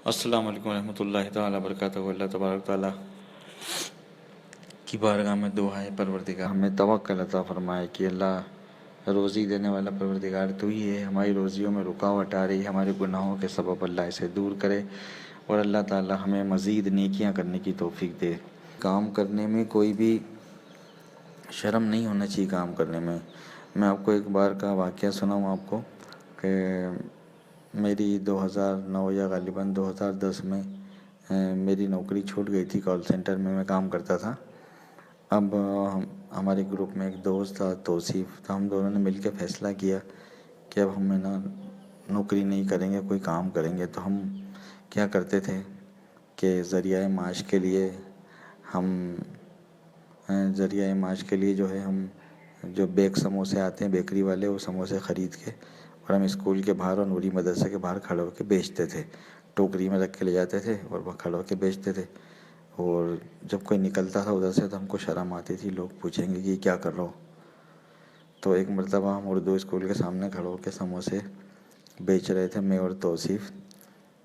السلام علیکم ورحمۃ اللہ تعالیٰ وبرکاتہ۔ اللہ تبارک تعالیٰ کی بارگاہ میں دعا ہے پروردگار ہمیں توکل عطا فرمائے کہ اللہ روزی دینے والا پروردگار تو ہی ہے، ہماری روزیوں میں رکاوٹ آ رہی ہے، ہمارے گناہوں کے سبب اللہ اسے دور کرے، اور اللہ تعالیٰ ہمیں مزید نیکیاں کرنے کی توفیق دے۔ کام کرنے میں کوئی بھی شرم نہیں ہونا چاہیے کام کرنے میں۔ میں آپ کو ایک بار کا واقعہ سناؤں آپ کو کہ میری 2009 یا غالباً 2010 میں میری نوکری چھوٹ گئی تھی۔ کال سینٹر میں کام کرتا تھا۔ اب ہمارے گروپ میں ایک دوست تھا توصیف، تو ہم دونوں نے مل کے فیصلہ کیا کہ اب ہم نوکری نہیں کریں گے، کوئی کام کریں گے۔ تو ہم کیا کرتے تھے کہ ذریعہ معاش کے لیے جو ہے ہم جو بیک سموسے آتے ہیں بیکری والے، وہ سموسے خرید کے اور ہم اسکول کے باہر اور نوری مدرسے کے باہر کھڑے ہو کے بیچتے تھے۔ ٹوکری میں رکھ کے لے جاتے تھے اور وہ کھڑے ہو کے بیچتے تھے، اور جب کوئی نکلتا تھا ادھر سے تو ہم کو شرم آتی تھی، لوگ پوچھیں گے کہ یہ کیا کر رہا ہو۔ تو ایک مرتبہ ہم اردو اسکول کے سامنے کھڑے ہو کے سموسے بیچ رہے تھے، میں اور توصیف،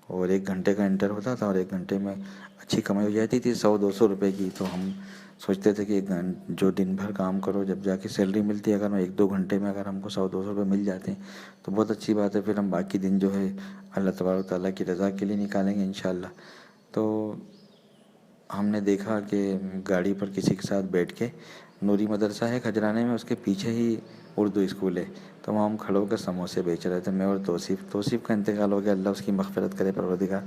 اور 1 گھنٹے کا انٹر ہوتا تھا اور 1 گھنٹے میں اچھی کمائی ہو جاتی تھی، 100-200 روپے کی۔ تو ہم سوچتے تھے کہ جو دن بھر کام کرو جب جا کے سیلری ملتی ہے، اگر 1-2 گھنٹے میں اگر ہم کو 100-200 روپے مل جاتے ہیں تو بہت اچھی بات ہے، پھر ہم باقی دن جو ہے اللہ تبارک تعالیٰ کی رضا کے لیے نکالیں گے انشاءاللہ۔ تو ہم نے دیکھا کہ گاڑی پر کسی کے ساتھ بیٹھ کے، نوری مدرسہ ہے کھجرانے میں، اس کے پیچھے ہی اردو اسکول ہے، تو وہاں ہم کھڑے ہو کر سموسے بیچ رہے تھے، میں اور توصیف کا انتقال ہو گیا، اللہ اس کی مغفرت کرے پروردگار،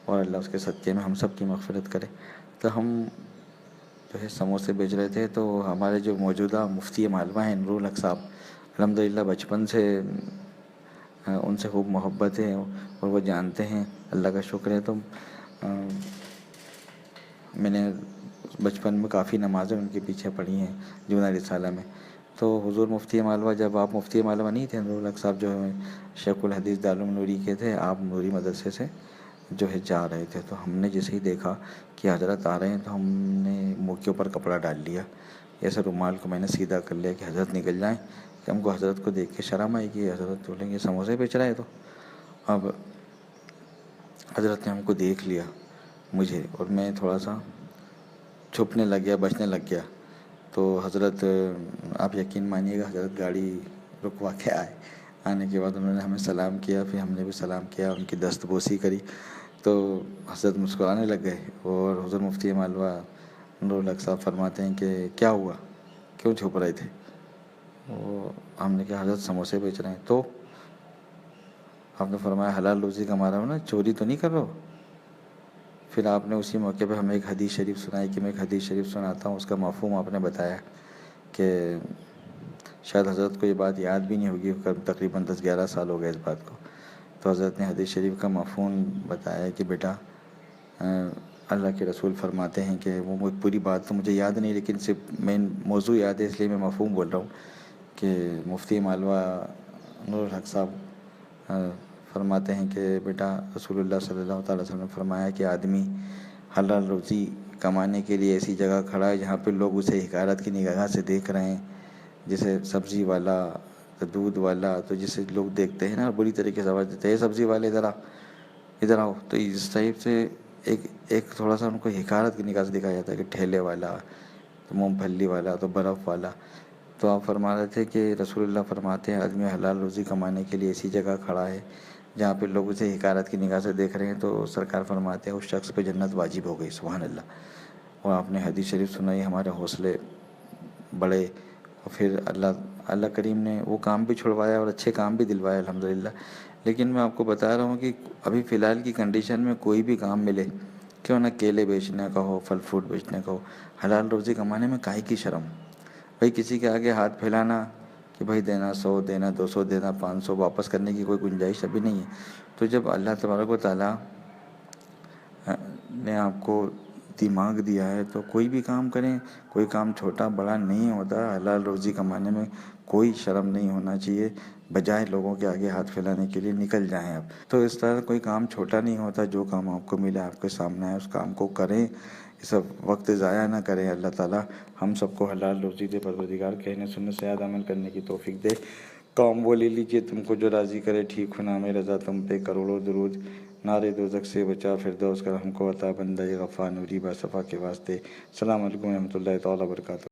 اور اللہ اس کے صدقے میں ہم سب کی مغفرت کرے۔ تو ہم جو ہے سموسے بیچ رہے تھے، تو ہمارے جو موجودہ مفتی مالوہ ہیں نور الحق صاحب، الحمدللہ بچپن سے ان سے خوب محبت ہے اور وہ جانتے ہیں، اللہ کا شکر ہے۔ تو میں نے بچپن میں کافی نمازیں ان کے پیچھے پڑھی ہیں جونہ رسالہ میں۔ تو حضور مفتی مالوہ، جب آپ مفتی مالوہ نہیں تھے، نور الحق صاحب جو ہے شیخ الحدیث دارالعلوم نوری کے تھے، آپ نوری مدرسے سے جو ہے جا رہے تھے، تو ہم نے جیسے ہی دیکھا کہ حضرت آ رہے ہیں تو ہم نے منہ کے اوپر کپڑا ڈال لیا، ایسے رومال کو میں نے سیدھا کر لیا کہ حضرت نکل جائیں، کہ ہم کو حضرت کو دیکھ کے شرم آئی کہ حضرت بولیں گے سموسے بیچ رہا ہے۔ تو اب حضرت نے ہم کو دیکھ لیا مجھے، اور میں تھوڑا سا چھپنے لگ گیا، بچنے لگ گیا۔ تو حضرت، آپ یقین مانیے گا، حضرت گاڑی رکوا کے آنے کے بعد انہوں نے ہمیں سلام کیا، پھر ہم نے بھی سلام کیا، ان کی دست بوسی کری، تو حضرت مسکرانے لگ گئے، اور حضور مفتی مالوہ نور الحق صاحب فرماتے ہیں کہ کیا ہوا، کیوں چھپ رہے تھے؟ وہ ہم نے کہا حضرت سموسے بیچ رہے ہیں۔ تو آپ نے فرمایا حلال روزی کما رہا ہو نا، چوری تو نہیں کر رہا ہو؟ پھر آپ نے اسی موقع پہ ہمیں ایک حدیث شریف سنائی، کہ میں ایک حدیث شریف سناتا ہوں، اس کا مفہوم آپ نے بتایا کہ شاید حضرت کو یہ بات یاد بھی نہیں ہوگی، تقریباً 10-11 سال ہو گئے اس بات کو۔ تو حضرت نے حدیث شریف کا مفہوم بتایا کہ بیٹا، اللہ کے رسول فرماتے ہیں کہ وہ پوری بات تو مجھے یاد نہیں، لیکن صرف مین موضوع یاد ہے، اس لیے میں مفہوم بول رہا ہوں، کہ مفتی مالوہ نور الحق صاحب فرماتے ہیں کہ بیٹا، رسول اللہ صلی اللہ تعالیٰ وسلم نے فرمایا کہ آدمی حلال روزی کمانے کے لیے ایسی جگہ کھڑا ہے جہاں پہ لوگ اسے حقارت کی نگاہ سے دیکھ رہے ہیں، جیسے سبزی والا، دودھ والا، تو جسے لوگ دیکھتے ہیں نا بری طریقے سے آواز دیتے ہیں، سبزی والے ادھر آؤ، تو اس ٹائپ سے ایک تھوڑا سا ان کو حقارت کی نگاہ سے دکھایا جاتا ہے، کہ ٹھیلے والا، تو مونگ پھلی والا، تو برف والا۔ تو آپ فرما رہے تھے کہ رسول اللہ فرماتے ہیں آدمی حلال روزی کمانے کے لیے ایسی جگہ کھڑا ہے جہاں پہ لوگ اسے حقارت کی نگاہ سے دیکھ رہے ہیں، تو سرکار فرماتے ہیں اس شخص پہ جنت واجب ہو گئی، سبحان اللہ۔ اور آپ نے حدیث شریف سنائی، ہمارے حوصلے بڑے، اور پھر اللہ کریم نے وہ کام بھی چھڑوایا اور اچھے کام بھی دلوائے الحمدللہ۔ لیکن میں آپ کو بتا رہا ہوں کہ ابھی فی الحال کی کنڈیشن میں کوئی بھی کام ملے، کیوں نہ کیلے بیچنے کا ہو، پھل فروٹ بیچنے کا ہو، حلال روزی کمانے میں کاہے کی شرم؟ بھائی کسی کے آگے ہاتھ پھیلانا کہ بھائی دینا 100 دینا 200 دینا 500، واپس کرنے کی کوئی گنجائش ابھی نہیں ہے۔ تو جب اللہ تبارک و تعالیٰ نے آپ کو دماغ دیا ہے تو کوئی بھی کام کریں، کوئی کام چھوٹا بڑا نہیں ہوتا، حلال روزی کمانے میں کوئی شرم نہیں ہونا چاہیے، بجائے لوگوں کے آگے ہاتھ پھیلانے کے لیے نکل جائیں آپ۔ تو اس طرح کوئی کام چھوٹا نہیں ہوتا، جو کام آپ کو ملا، آپ کے سامنے ہے، اس کام کو کریں، یہ سب وقت ضائع نہ کریں۔ اللہ تعالیٰ ہم سب کو حلال روزی دے پروردگار، کہنے سننے سے زیادہ عمل کرنے کی توفیق دے۔ کام وہ لے لیجئے تم کو جو راضی کرے، ٹھیک ہو نام رضا تم پہ کروڑوں درود، نارے دوزخ سے بچا فردوس کر ہم کو عطا، بندہ غفار نوری با صفا کے واسطے۔ السلام علیکم ورحمۃ اللہ تعالیٰ وبرکاتہ۔